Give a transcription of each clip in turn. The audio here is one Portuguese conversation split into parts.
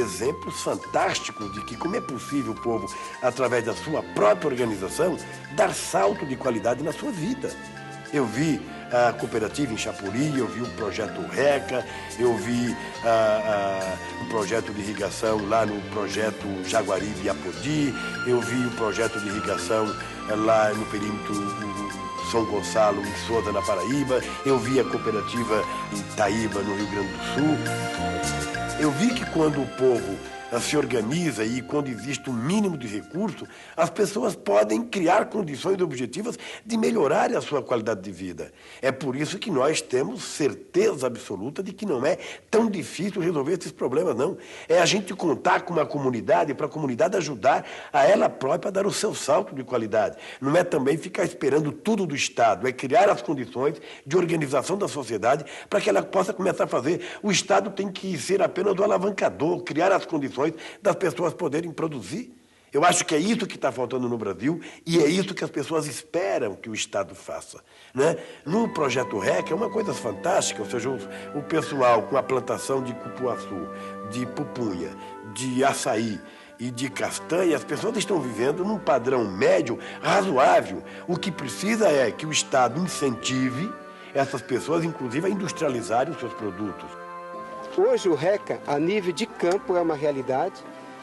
exemplos fantásticos de que como é possível o povo, através da sua própria organização, dar salto de qualidade na sua vida. Eu vi a cooperativa em Chapuri, eu vi o projeto RECA, eu vi o projeto de irrigação lá no projeto Jaguaribe e Apodi, eu vi o projeto de irrigação lá no perímetro São Gonçalo, em Sousa, na Paraíba, eu vi a cooperativa em Itaíba, no Rio Grande do Sul. Eu vi que quando o povo se organiza e quando existe um mínimo de recurso, as pessoas podem criar condições objetivas de melhorar a sua qualidade de vida. É por isso que nós temos certeza absoluta de que não é tão difícil resolver esses problemas, não. É a gente contar com uma comunidade para a comunidade ajudar a ela própria a dar o seu salto de qualidade. Não é também ficar esperando tudo do Estado, é criar as condições de organização da sociedade para que ela possa começar a fazer. O Estado tem que ser apenas o alavancador, criar as condições das pessoas poderem produzir. Eu acho que é isso que está faltando no Brasil e é isso que as pessoas esperam que o Estado faça, né? No projeto REC é uma coisa fantástica, ou seja, o pessoal com a plantação de cupuaçu, de pupunha, de açaí e de castanha, as pessoas estão vivendo num padrão médio razoável. O que precisa é que o Estado incentive essas pessoas, inclusive, a industrializarem os seus produtos. Hoje o RECA, a nível de campo, é uma realidade.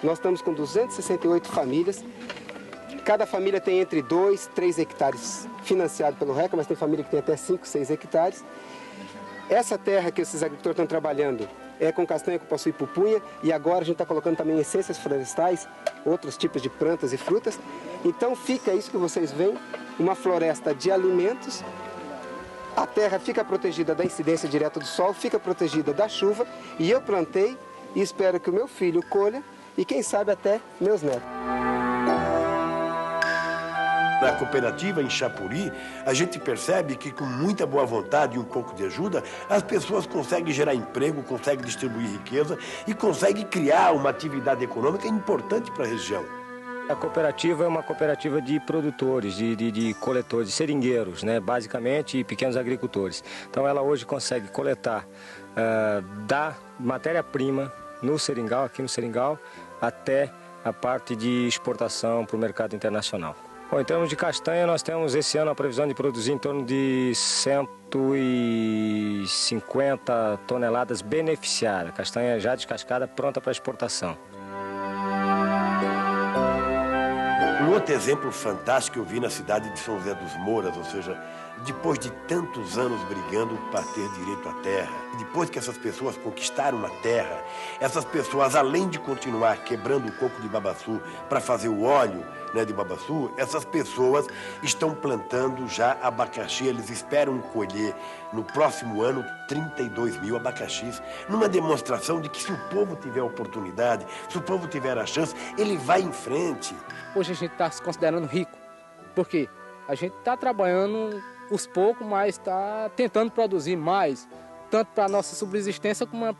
Nós estamos com 268 famílias. Cada família tem entre 2 e 3 hectares financiado pelo RECA, mas tem família que tem até 5, 6 hectares. Essa terra que esses agricultores estão trabalhando é com castanha, cupuaçu e pupunha, e agora a gente está colocando também essências florestais, outros tipos de plantas e frutas. Então fica isso que vocês veem, uma floresta de alimentos. A terra fica protegida da incidência direta do sol, fica protegida da chuva, e eu plantei e espero que o meu filho colha e quem sabe até meus netos. Na cooperativa em Chapuri, a gente percebe que com muita boa vontade e um pouco de ajuda, as pessoas conseguem gerar emprego, conseguem distribuir riqueza e conseguem criar uma atividade econômica importante para a região. A cooperativa é uma cooperativa de produtores, de coletores, de seringueiros, né? Basicamente, e pequenos agricultores. Então ela hoje consegue coletar da matéria-prima no seringal, aqui no seringal, até a parte de exportação para o mercado internacional. Bom, em termos de castanha, nós temos esse ano a previsão de produzir em torno de 150 toneladas beneficiadas, castanha já descascada, pronta para exportação. Um outro exemplo fantástico eu vi na cidade de São José dos Mouras, ou seja, depois de tantos anos brigando para ter direito à terra, depois que essas pessoas conquistaram a terra, essas pessoas, além de continuar quebrando o coco de babaçu para fazer o óleo, né, de babaçu, essas pessoas estão plantando já abacaxi. Eles esperam colher no próximo ano 32 mil abacaxis, numa demonstração de que se o povo tiver a oportunidade, se o povo tiver a chance, ele vai em frente. Hoje a gente está se considerando rico, porque a gente está trabalhando os poucos, mas está tentando produzir mais, tanto para a nossa subsistência como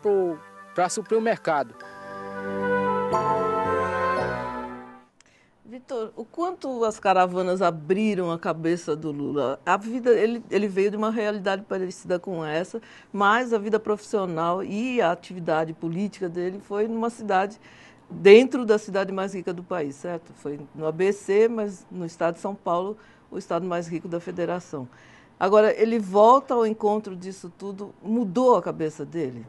para suprir o mercado. Vitor, o quanto as caravanas abriram a cabeça do Lula? A vida, ele veio de uma realidade parecida com essa, mas a vida profissional e a atividade política dele foi numa cidade, dentro da cidade mais rica do país, certo? Foi no ABC, mas no estado de São Paulo, o estado mais rico da federação. Agora, ele volta ao encontro disso tudo, mudou a cabeça dele?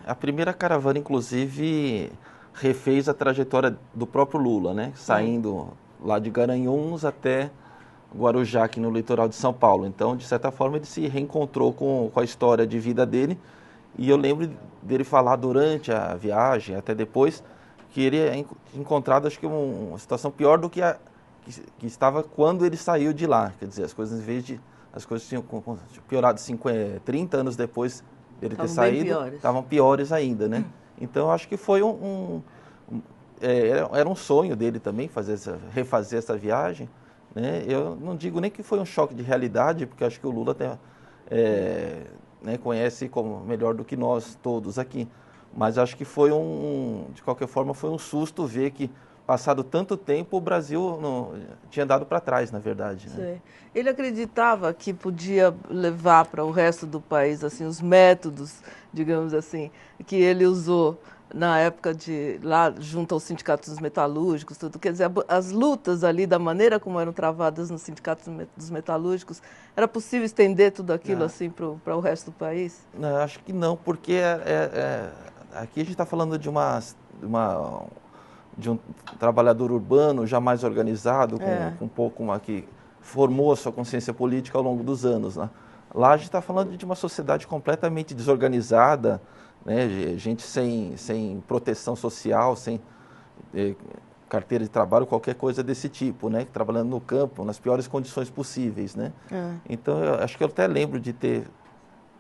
A primeira caravana, inclusive, refez a trajetória do próprio Lula, né? Saindo lá de Garanhuns até Guarujá, aqui no litoral de São Paulo. Então, de certa forma, ele se reencontrou com a história de vida dele. E eu lembro dele falar durante a viagem, até depois, que ele é encontrado, acho que uma situação pior do que que estava quando ele saiu de lá. Quer dizer, as coisas, em vez de... As coisas tinham piorado 30 anos depois dele ter saído, estavam piores ainda, né? Então, acho que foi era um sonho dele também refazer essa viagem, né? Eu não digo nem que foi um choque de realidade, porque acho que o Lula conhece melhor do que nós todos aqui. Mas acho que foi de qualquer forma, foi um susto ver que, passado tanto tempo, o Brasil tinha dado para trás, na verdade. Né? Ele acreditava que podia levar para o resto do país assim, os métodos, digamos assim, que ele usou na época lá junto aos sindicatos metalúrgicos, tudo. Quer dizer, as lutas ali, da maneira como eram travadas nos sindicatos dos metalúrgicos, era possível estender tudo aquilo assim para o resto do país? Não, acho que não, porque aqui a gente está falando de um trabalhador urbano já mais organizado, com um pouco que formou a sua consciência política ao longo dos anos, né? Lá a gente está falando de uma sociedade completamente desorganizada, né? Gente sem proteção social, sem carteira de trabalho, qualquer coisa desse tipo, né? Trabalhando no campo, nas piores condições possíveis, né? Então, acho que eu até lembro de ter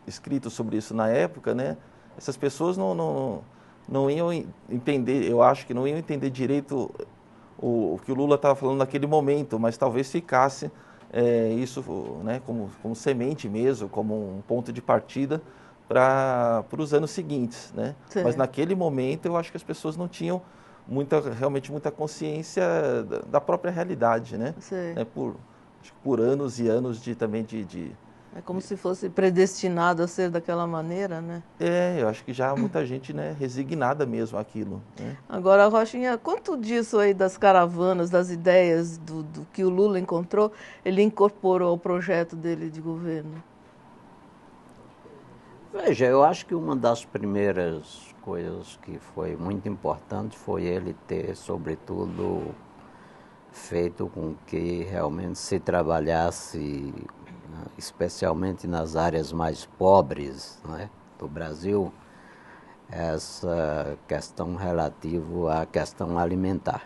escrito sobre isso na época, né? Essas pessoas não iam entender, eu acho que não iam entender direito o que o Lula estava falando naquele momento, mas talvez ficasse isso, né, como semente mesmo, como um ponto de partida para os anos seguintes, né? Mas naquele momento eu acho que as pessoas não tinham realmente muita consciência da própria realidade, né? Acho que por anos e anos também É como se fosse predestinado a ser daquela maneira, né? Eu acho que já muita gente, né, resignada mesmo àquilo, né? Agora, Rochinha, quanto disso aí das caravanas, das ideias do que o Lula encontrou, ele incorporou ao projeto dele de governo? Veja, eu acho que uma das primeiras coisas que foi muito importante foi ele ter, sobretudo, feito com que realmente se trabalhasse, especialmente nas áreas mais pobres, né, do Brasil, essa questão relativa à questão alimentar.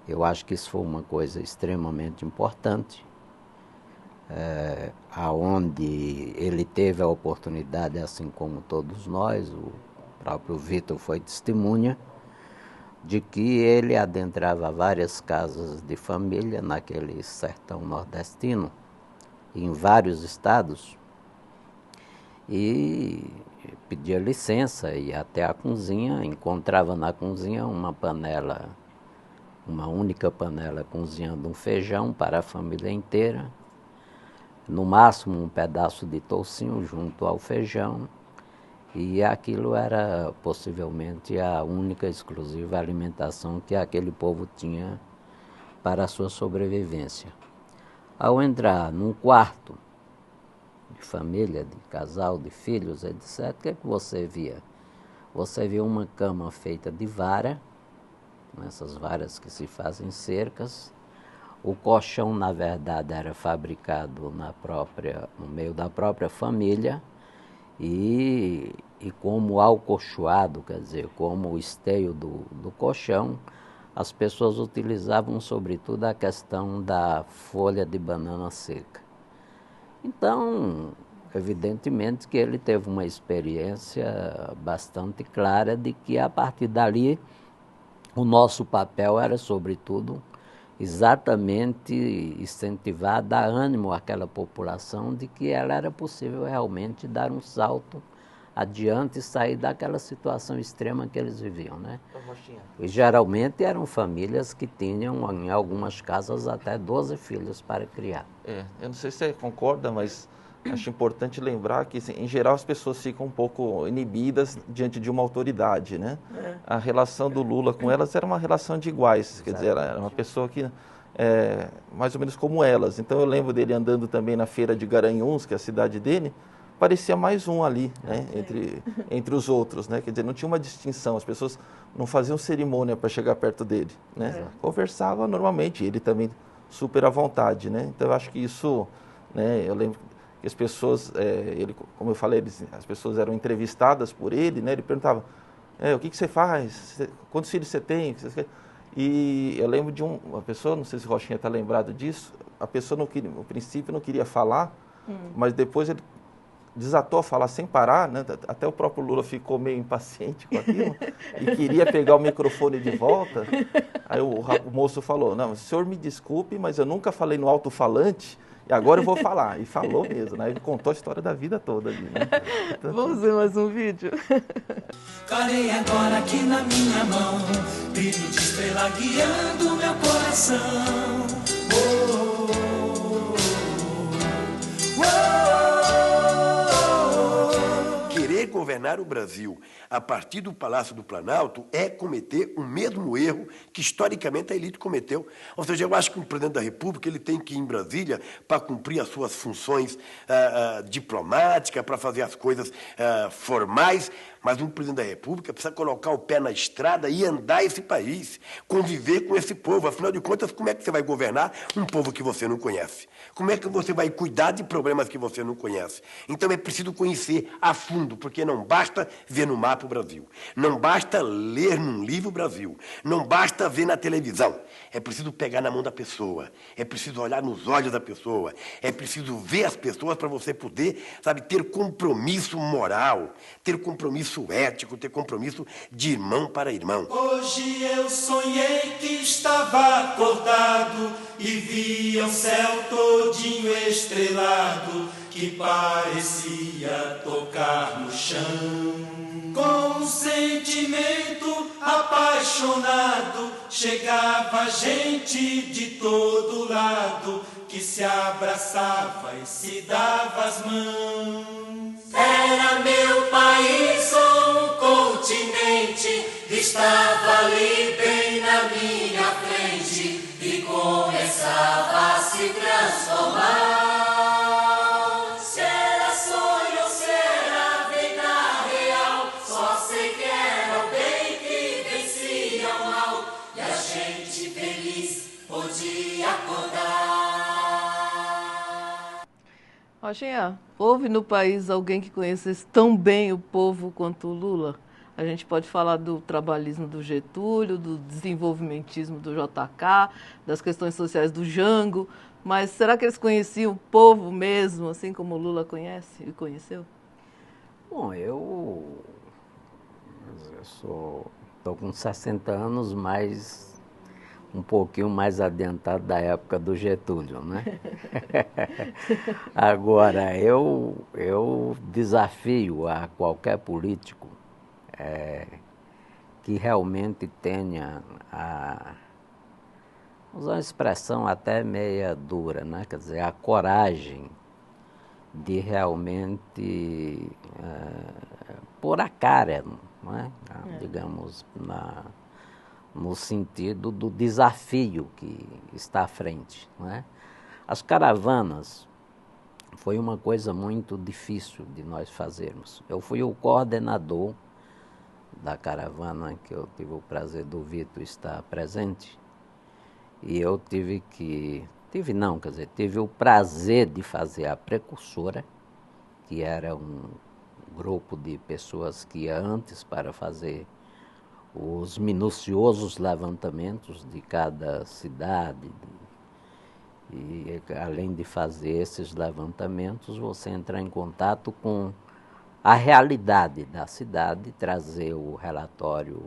Eu acho que isso foi uma coisa extremamente importante, aonde ele teve a oportunidade, assim como todos nós, o próprio Vitor foi testemunha, de que ele adentrava várias casas de família naquele sertão nordestino, em vários estados, e pedia licença, ia até a cozinha, encontrava na cozinha uma panela, uma única panela cozinhando um feijão para a família inteira, no máximo um pedaço de toucinho junto ao feijão, e aquilo era possivelmente a única exclusiva alimentação que aquele povo tinha para a sua sobrevivência. Ao entrar num quarto de família, de casal, de filhos, etc., o que é que você via? Você via uma cama feita de vara, essas varas que se fazem cercas. O colchão, na verdade, era fabricado no meio da própria família, e como alcochoado, quer dizer, como o esteio do colchão, as pessoas utilizavam, sobretudo, a questão da folha de banana seca. Então, evidentemente que ele teve uma experiência bastante clara de que, a partir dali, o nosso papel era, sobretudo, exatamente incentivar, dar ânimo àquela população de que ela era possível realmente dar um salto adiante e sair daquela situação extrema que eles viviam, né? E geralmente eram famílias que tinham, em algumas casas, até 12 filhos para criar. Eu não sei se você concorda, mas acho importante lembrar que, assim, em geral, as pessoas ficam um pouco inibidas diante de uma autoridade, né? A relação do Lula com elas era uma relação de iguais, quer dizer, ela era uma pessoa que mais ou menos como elas. Então eu lembro dele andando também na feira de Garanhuns, que é a cidade dele, parecia mais um ali, né, entre os outros, né? Quer dizer, não tinha uma distinção, as pessoas não faziam cerimônia para chegar perto dele, né? Conversava normalmente, ele também super à vontade, né? Então eu acho que isso, né, eu lembro que as pessoas, como eu falei, as pessoas eram entrevistadas por ele, né? Ele perguntava, o que você faz? Quantos filhos você tem? E eu lembro de uma pessoa, não sei se o Rochinha está lembrado disso, a pessoa no princípio não queria falar, mas depois ele desatou a falar sem parar, né? Até o próprio Lula ficou meio impaciente com aquilo e queria pegar o microfone de volta. Aí o moço falou, não, o senhor me desculpe, mas eu nunca falei no alto-falante e agora eu vou falar. E falou mesmo, né? Ele contou a história da vida toda ali, né? Então, vamos ver mais um vídeo? Clarei agora aqui na minha mão, brilho de estrela guiando meu coração. Querer governar o Brasil a partir do Palácio do Planalto é cometer o mesmo erro que historicamente a elite cometeu. Ou seja, eu acho que o presidente da República ele tem que ir em Brasília para cumprir as suas funções diplomáticas, para fazer as coisas formais, mas um presidente da República precisa colocar o pé na estrada e andar esse país, conviver com esse povo. Afinal de contas, como é que você vai governar um povo que você não conhece? Como é que você vai cuidar de problemas que você não conhece? Então é preciso conhecer a fundo, porque não basta ver no mapa o Brasil, não basta ler num livro o Brasil, não basta ver na televisão. É preciso pegar na mão da pessoa, é preciso olhar nos olhos da pessoa, é preciso ver as pessoas para você poder, sabe, ter compromisso moral, ter compromisso ético, ter compromisso de irmão para irmão. Hoje eu sonhei que estava acordado e via o céu todinho estrelado que parecia tocar no chão. Com um sentimento apaixonado chegava gente de todo lado que se abraçava e se dava as mãos. Era meu país ou um continente, estava ali bem na minha frente e começava a se transformar. Se era sonho ou se era vida real, só sei que era o bem que vencia o mal e a gente feliz podia acordar. Rochinha, houve no país alguém que conhecesse tão bem o povo quanto o Lula? A gente pode falar do trabalhismo do Getúlio, do desenvolvimentismo do JK, das questões sociais do Jango, mas será que eles conheciam o povo mesmo, assim como o Lula conhece e conheceu? Bom, eu estou com 60 anos, mas um pouquinho mais adiantado da época do Getúlio, né? Agora, eu desafio a qualquer político que realmente tenha usar uma expressão até meia dura, né? Quer dizer, a coragem de realmente pôr a cara, não é? Digamos, no sentido do desafio que está à frente, não é? As caravanas foi uma coisa muito difícil de nós fazermos. Eu fui o coordenador da caravana, que eu tive o prazer do Vitor estar presente, e eu tive o prazer de fazer a precursora, que era um grupo de pessoas que ia antes para fazer os minuciosos levantamentos de cada cidade. E além de fazer esses levantamentos, você entrar em contato com a realidade da cidade, trazer o relatório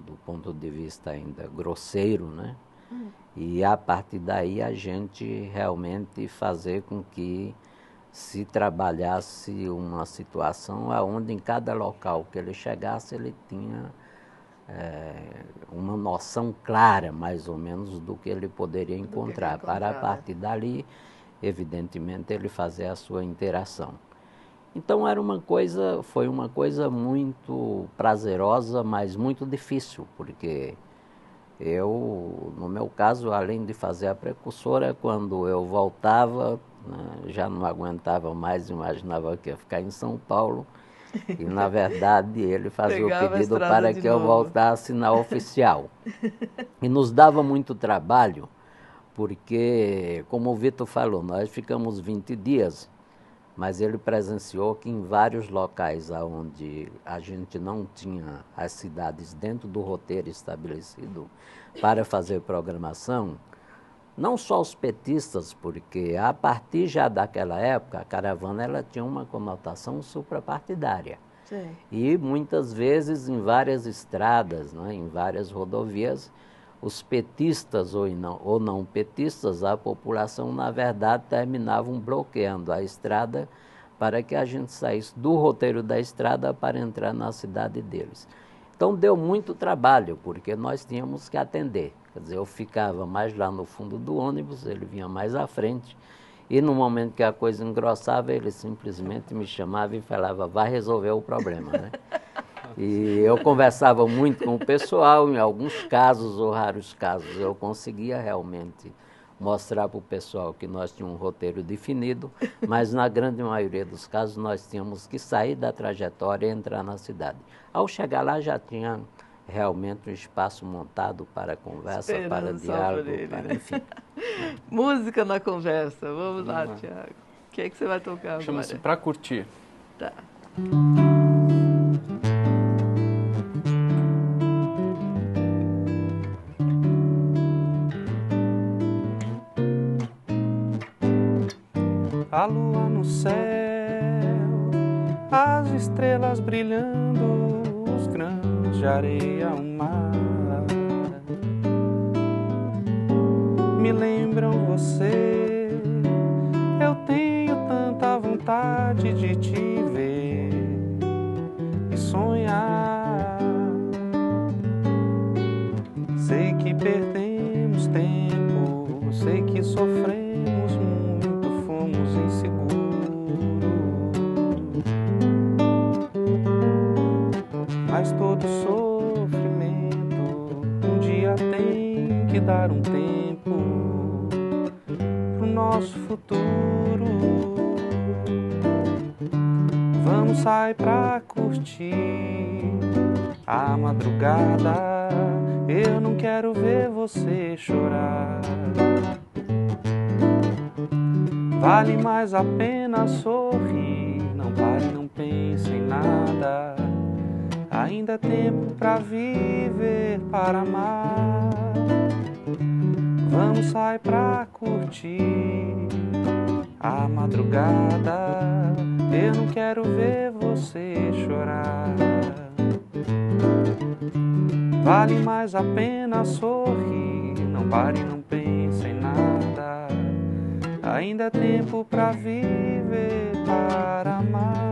do ponto de vista ainda grosseiro, né? E a partir daí a gente realmente fazer com que se trabalhasse uma situação onde em cada local que ele chegasse ele tinha uma noção clara, mais ou menos, do que ele poderia encontrar, para a partir dali, evidentemente, ele fazer a sua interação. Então foi uma coisa muito prazerosa, mas muito difícil, porque no meu caso, além de fazer a precursora, quando eu voltava, já não aguentava mais, imaginava que ia ficar em São Paulo, e na verdade ele fazia o pedido para que eu voltasse na oficial. E nos dava muito trabalho, porque, como o Vitor falou, nós ficamos 20 dias, mas ele presenciou que em vários locais onde a gente não tinha as cidades dentro do roteiro estabelecido para fazer programação, não só os petistas, porque a partir já daquela época a caravana ela tinha uma conotação suprapartidária. Sim. E muitas vezes em várias estradas, né, em várias rodovias, os petistas ou não petistas, a população, na verdade, terminavam bloqueando a estrada para que a gente saísse do roteiro da estrada para entrar na cidade deles. Então, deu muito trabalho, porque nós tínhamos que atender. Quer dizer, eu ficava mais lá no fundo do ônibus, ele vinha mais à frente, E no momento que a coisa engrossava, ele simplesmente me chamava e falava, vai resolver o problema, né? E eu conversava muito com o pessoal, em alguns casos ou raros casos eu conseguia realmente mostrar para o pessoal que nós tínhamos um roteiro definido, mas na grande maioria dos casos nós tínhamos que sair da trajetória e entrar na cidade. Ao chegar lá já tinha realmente um espaço montado para conversa, para diálogo, para, enfim. Música na conversa, vamos lá, Tiago. O que é que você vai tocar agora? Chama-se Pra Curtir. Tá. A lua no céu, as estrelas brilhando, os grãos de areia ao mar me lembram você. Eu tenho tanta vontade de te ver e sonhar. Sei que perdemos tempo, sei que sofremos muito, fomos inseguros. Mas todo sofrimento um dia tem que dar um tempo pro nosso futuro. Vamos sair pra curtir a madrugada. Eu não quero ver você chorar. Vale mais a pena sorrir. Não pare, não pense em nada. Ainda é tempo pra viver, para amar. Vamos sair pra curtir a madrugada. Eu não quero ver você chorar. Vale mais a pena sorrir. Não pare, não pense em nada. Ainda é tempo pra viver, para amar.